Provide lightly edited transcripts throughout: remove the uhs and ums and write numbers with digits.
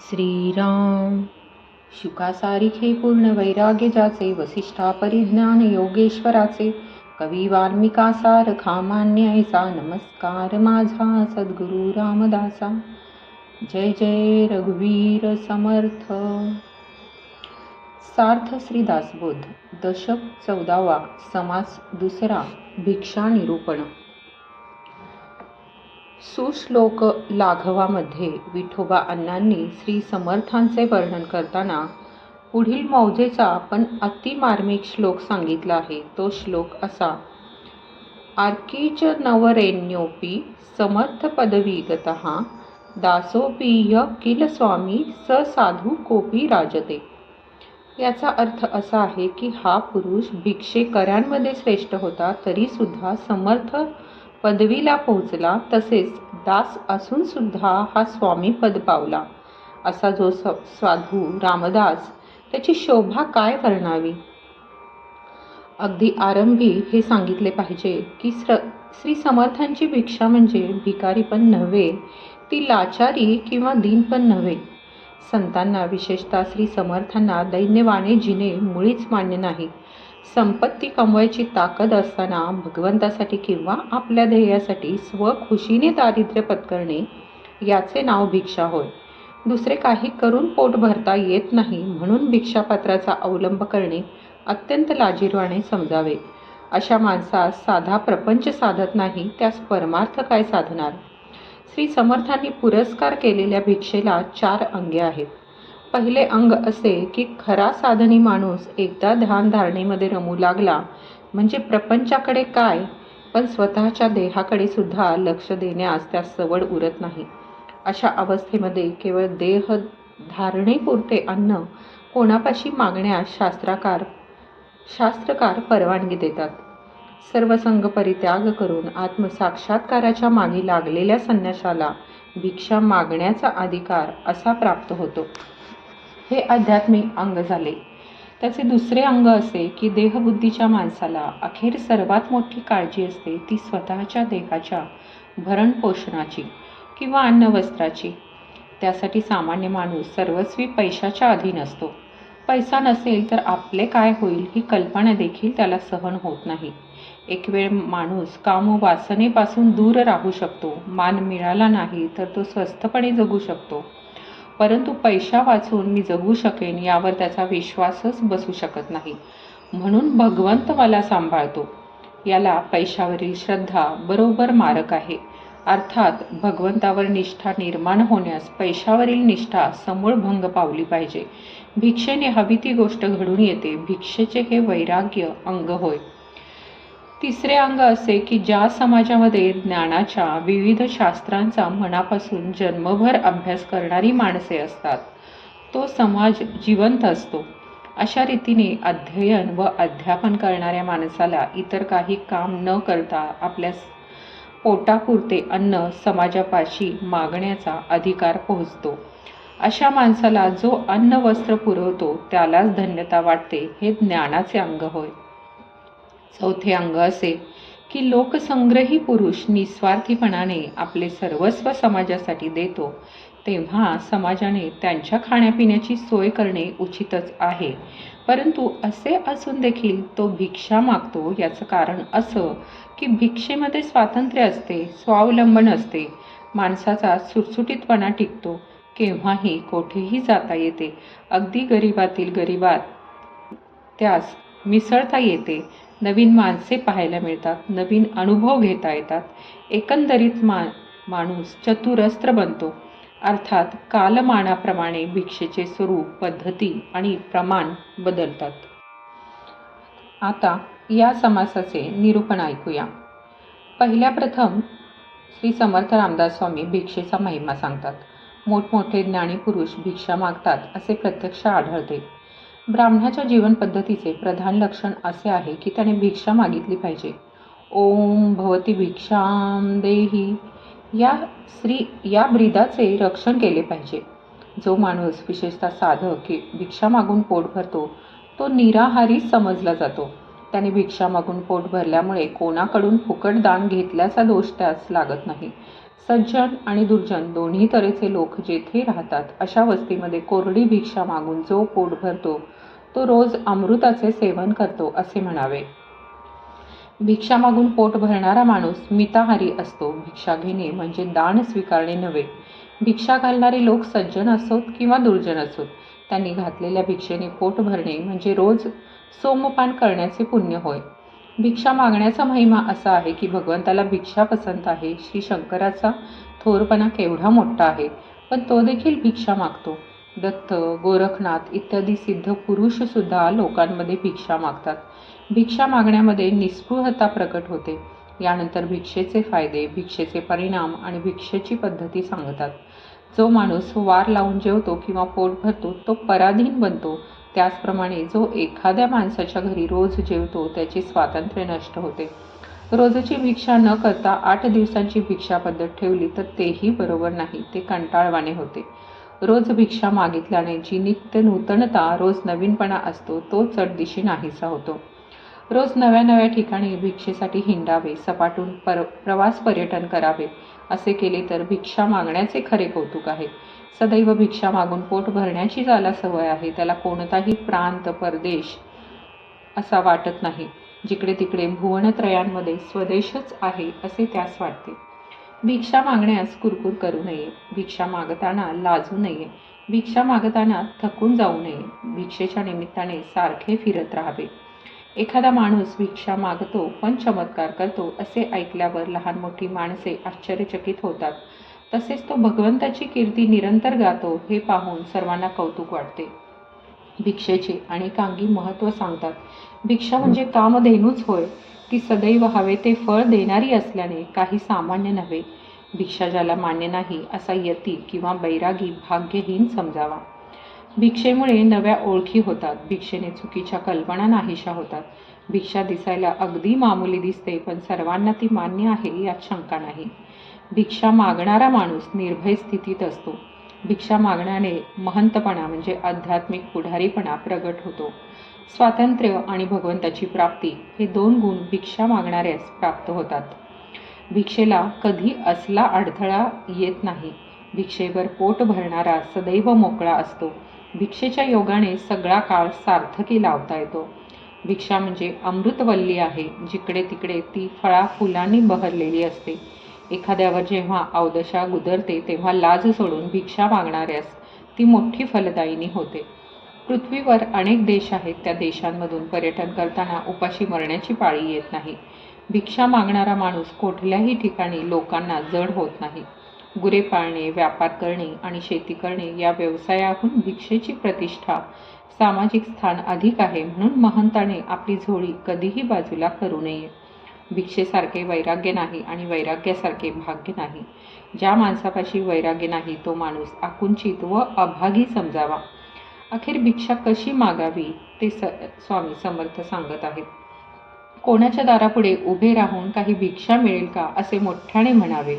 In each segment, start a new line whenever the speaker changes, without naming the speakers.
श्रीराम शुकासारिखे पूर्ण वैराग्य जाचे, वसिष्ठा परिज्ञान योगेश्वराचे, कवी वाल्मिकासार खामान्य ऐसा, नमस्कार माझा सद्गुरु रामदासा. जय जय रघुवीर समर्थ. सार्थ श्री दासबोध. दशक 14वा. समास दुसरा. भिक्षा निरूपण. सुश्लोक लाघवामध्ये विठोबा अण्णांनी श्री समर्थांचे वर्णन करताना पुढील मौजेचा पण अति मार्मिक श्लोक सांगितला आहे. तो श्लोक असा: आर्कीच नवरेण्योपी समर्थ पदवी गतः, दासोपी य किल स्वामी स साधू कोपी राजते. याचा अर्थ असा आहे की हा पुरुष भिक्षेकऱ्यांमध्ये श्रेष्ठ होता, तरी सुद्धा समर्थ पदवीला पोहोचला, तसेच दास असून सुद्धा हा स्वामी पद पावला. असा जो साधू रामदास, त्याची शोभा काय वर्णावी. अगदी आरंभी हे सांगितले पाहिजे की श्री समर्थांची भिक्षा म्हणजे भिकारी पण नव्हे, ती लाचारी किंवा दीन पण नव्हे. संतांना, विशेषतः श्री समर्थांना दैन्यवाने जिणे मुळीच मान्य नाही. संपत्ती कमवायची ताकद असताना भगवंतासाठी किंवा आपल्या ध्येयासाठी स्वखुशीने दारिद्र्य पत्करणे याचे नाव भिक्षा होय. दुसरे काही करून पोट भरता येत नाही म्हणून भिक्षापात्राचा अवलंब करणे अत्यंत लाजिरवाणे समजावे. अशा माणसास साधा प्रपंच साधत नाही, त्यास परमार्थ काय साधणार. श्री समर्थांनी पुरस्कार केलेल्या भिक्षेला 4 अंगे आहेत. पहिले अंग असे की खरा साधनी माणूस एकदा ध्यान धारणेमध्ये रमू लागला म्हणजे प्रपंचाकडे काय, पण स्वतःच्या देहाकडे सुद्धा लक्ष देण्यास त्यास सवड उरत नाही. अशा अवस्थेमध्ये केवळ देह धारणेपुरते अन्न कोणापाशी मागण्यास शास्त्रकार परवानगी देतात. सर्व संग परित्याग करून आत्मसाक्षात्काराच्या मागे लागलेल्या संन्याशाला भिक्षा मागण्याचा अधिकार असा प्राप्त होतो. हे आध्यात्मिक अंग झाले. त्याचे दुसरे अंग असे की देहबुद्धीच्या माणसाला अखेर सर्वात मोठी काळजी असते ती स्वतःच्या देहाच्या भरणपोषणाची किंवा अन्नवस्त्राची. त्यासाठी सामान्य माणूस सर्वस्वी पैशाच्या अधीन असतो. पैसा नसेल तर आपले काय होईल ही कल्पना देखील त्याला सहन होत नाही. एक वेळ माणूस काम वासनेपासून दूर राहू शकतो. मान मिळाला नाही तर तो स्वस्थपणे जगू शकतो, परंतु पैसा वाचून मी जगू शकेन यावर त्याचा विश्वासच बसू शकत नाही. म्हणून भगवंत मला सांभाळतो, याला पैशावरील श्रद्धा बरोबर मारक आहे. अर्थात भगवंतावर निष्ठा निर्माण होण्यास पैशावरील निष्ठा समूळ भंग पावली पाहिजे. भिक्षेने हवी ती गोष्ट घडून येते. भिक्षेचे हे वैराग्य अंग होय. तिसरे अंग असे की ज्या समाजामध्ये ज्ञानाच्या विविध शास्त्रांचा मनापासून जन्मभर अभ्यास करणारी माणसे असतात, तो समाज जिवंत असतो. अशा रीतीने अध्ययन व अध्यापन करणाऱ्या माणसाला इतर काही काम न करता आपल्या पोटापुरते अन्न समाजापाशी मागण्याचा अधिकार पोहोचतो. अशा माणसाला जो अन्न वस्त्र पुरवतो त्यालाच धन्यता वाटते. हे ज्ञानाचे अंग होय. चौथे अंग असे की लोकसंग्रही पुरुष निस्वार्थीपणाने आपले सर्वस्व समाजासाठी देतो, तेव्हा समाजाने त्यांच्या खाण्यापिण्याची सोय करणे उचितच आहे. परंतु असे असून देखील तो भिक्षा मागतो. याचं कारण असं की भिक्षेमध्ये स्वातंत्र्य असते, स्वावलंबन असते. माणसाचा सुटसुटीतपणा टिकतो. केव्हाही कोठेही जाता येते. अगदी गरीबातील गरीबात त्यास मिसळता येते. नवीन माणसे पाहायला मिळतात, नवीन अनुभव घेता येतात. एकंदरीत माणूस चतुरस्त्र बनतो. अर्थात कालमानाप्रमाणे भिक्षेचे स्वरूप, पद्धती आणि प्रमाण बदलतात. आता या समासाचे निरूपण ऐकूया. पहिल्या प्रथम श्री समर्थ रामदास स्वामी भिक्षेचा महिमा सांगतात. मोठमोठे ज्ञानी पुरुष भिक्षा मागतात असे प्रत्यक्ष आढळते. ब्राह्मणाच्या जीवन पद्धतीचे प्रधान लक्षण असे आहे की त्याने भिक्षा मागितली पाहिजे. ओम भवती भिक्षाम देही या ब्रीदाचे रक्षण केले पाहिजे. जो माणूस विशेषतः साधक भिक्षा मागून पोट भरतो तो निराहारी समजला जातो. त्याने भिक्षा मागून पोट भरल्यामुळे कोणाकडून फुकट दान घेतल्याचा दोष त्यास लागत नाही. सज्जन आणि दुर्जन दोन्ही तऱ्हेचे लोक जेथे राहतात अशा वस्तीमध्ये कोरडी भिक्षा मागून जो पोट भरतो तो रोज अमृताचे सेवन करतो असे म्हणावे. भिक्षा मागून पोट भरणारा माणूस मिताहारी असतो. भिक्षा घेणे म्हणजे दान स्वीकारणे नव्हे. भिक्षा घालणारे लोक सज्जन असोत किंवा दुर्जन असोत, त्यांनी घातलेल्या भिक्षेने पोट भरणे म्हणजे रोज सोमपान करण्याचे पुण्य होय. भिक्षा मागण्याचा महिमा असा आहे की भगवंताला भिक्षा पसंत आहे. श्री शंकराचा थोरपणा केवढा मोठा आहे, पण तो देखील भिक्षा मागतो. दत्त, गोरखनाथ इत्यादी सिद्ध पुरुष सुद्धा लोकांमध्ये भिक्षा मागतात. भिक्षा मागण्यामध्ये निस्पृहता प्रकट होते. यानंतर भिक्षेचे फायदे, भिक्षेचे परिणाम आणि भिक्षेची पद्धती सांगतात. जो माणूस वार लावून जेवतो किंवा पोट भरतो तो पराधीन बनतो. त्याचप्रमाणे जो एखाद्या माणसाच्या घरी रोज जेवतो त्याचे स्वातंत्र्य नष्ट होते. रोजची भिक्षा न करता 8 दिवसांची भिक्षा पद्धत ठेवली तर तेही बरोबर नाही, ते कंटाळवाणे होते. रोज भिक्षा मागितल्याने जी नित्य नूतनता, रोज नवीनपणा असतो तो चटदिशी नाहीसा होतो. रोज नव्या नव्या ठिकाणी भिक्षेसाठी हिंडावे, सपाटून प्रवास पर्यटन करावे. असे केले तर भिक्षा मागण्याचे खरे कौतुक आहे. सदैव भिक्षा मागून पोट भरण्याची ज्याला सवय आहे त्याला कोणताही प्रांत, परदेश असा वाटत नाही. जिकडे तिकडे भुवनत्रयांमध्ये स्वदेशच आहे असे त्यास वाटते. भिक्षा मागण्यास कुरकुर करू नये. भिक्षा मागताना लाजू नये. भिक्षा मागताना थकून जाऊ नये. भिक्षेच्या निमित्ताने सारखे फिरत राहावे. एखादा माणूस भिक्षा मागतो पण चमत्कार करतो असे ऐकल्यावर लहान मोठी माणसे आश्चर्यचकित होतात. तसेच तो भगवंताची कीर्ती निरंतर गातो हे पाहून सर्वांना कौतुक वाटते. भिक्षेचे अनेकांगी महत्त्व सांगतात. भिक्षा म्हणजे कामधेनूच होय. ती सदैव हवे ते फळ देणारी असल्याने काही सामान्य नव्हे. भिक्षा ज्याला मान्य नाही असा यती किंवा बैरागी भाग्यहीन समजावा. भिक्षेमुळे नव्या ओळखी होतात. भिक्षेने चुकीच्या कल्पना नाहीशा होतात. भिक्षा दिसायला अगदी मामूली दिसते, पण सर्वांना ती मान्य आहे यात शंका नाही. भिक्षा मागणारा माणूस निर्भय स्थितीत असतो. भिक्षा मागण्याने महंतपणा म्हणजे आध्यात्मिक पुढारीपणा प्रगट होतो. स्वातंत्र्य आणि भगवंताची प्राप्ती हे 2 गुण भिक्षा मागणाऱ्यास प्राप्त होतात. भिक्षेला कधी असला अडथळा येत नाही. भिक्षेवर पोट भरणारा सदैव मोकळा असतो. भिक्षेच्या योगाने सगळा काळ सार्थकी लावता येतो. भिक्षा म्हणजे अमृतवल्ली आहे. जिकडे तिकडे ती फळाफुलांनी बहरलेली असते. एखाद्यावर जेव्हा अवदशा गुदरते तेव्हा लाज सोडून भिक्षा मागणाऱ्यास ती मोठी फलदायिनी होते. पृथ्वीवर अनेक देश आहेत. त्या देशांमधून पर्यटन करताना उपाशी मरण्याची पाळी येत नाही. भिक्षा मागणारा माणूस कुठल्याही ठिकाणी लोकांना जड होत नाही. गुरे पाळणे, व्यापार करणे आणि शेती करणे या व्यवसायाहून भिक्षेची प्रतिष्ठा, सामाजिक स्थान अधिक आहे. म्हणून महंताने आपली झोळी कधीही बाजूला करू नये. भिक्षेसारखे वैराग्य नाही आणि वैराग्यासारखे भाग्य नाही. ज्या माणसापाशी वैराग्य नाही तो माणूस आकुंचित व अभागी समजावा. अखेर भिक्षा कशी मागावी ते स्वामी समर्थ सांगत आहेत. कोणाच्या दारापुढे उभे राहून काही भिक्षा मिळेल का असे मोठ्याने म्हणावे.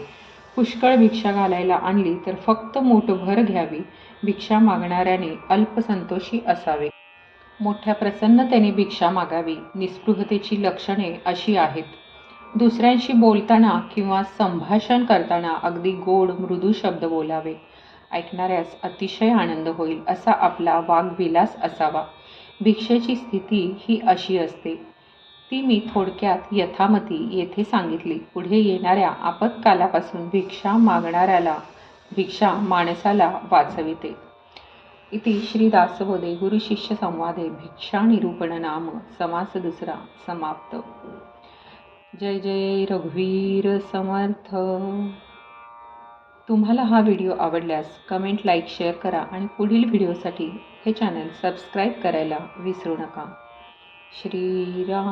पुष्कळ भिक्षा घालायला आणली तर फक्त मूठभर घ्यावी. भिक्षा मागणाऱ्याने अल्पसंतोषी असावे. मोठ्या प्रसन्नतेने भिक्षा मागावी. निस्पृहतेची लक्षणे अशी आहेत. दुसऱ्यांशी बोलताना किंवा संभाषण करताना अगदी गोड मृदू शब्द बोलावे. ऐकणाऱ्यास अतिशय आनंद होईल असा आपला वाग्विलास असावा. भिक्षेची स्थिती ही अशी असते. ती मी थोडक्यात यथामती येथे सांगितली. पुढे येणाऱ्या आपत्कालापासून भिक्षा माणसाला वाचविते. इति श्री दासबोधे गुरुशिष्य संवादे भिक्षा निरूपण नाम समास 2 समाप्त. जय जय रघुवीर समर्थ. तुम्हाला हा व्हिडिओ आवडल्यास कमेंट, लाईक, शेअर करा आणि पुढील व्हिडिओसाठी हे चॅनल सबस्क्राईब करायला विसरू नका. श्रीराम.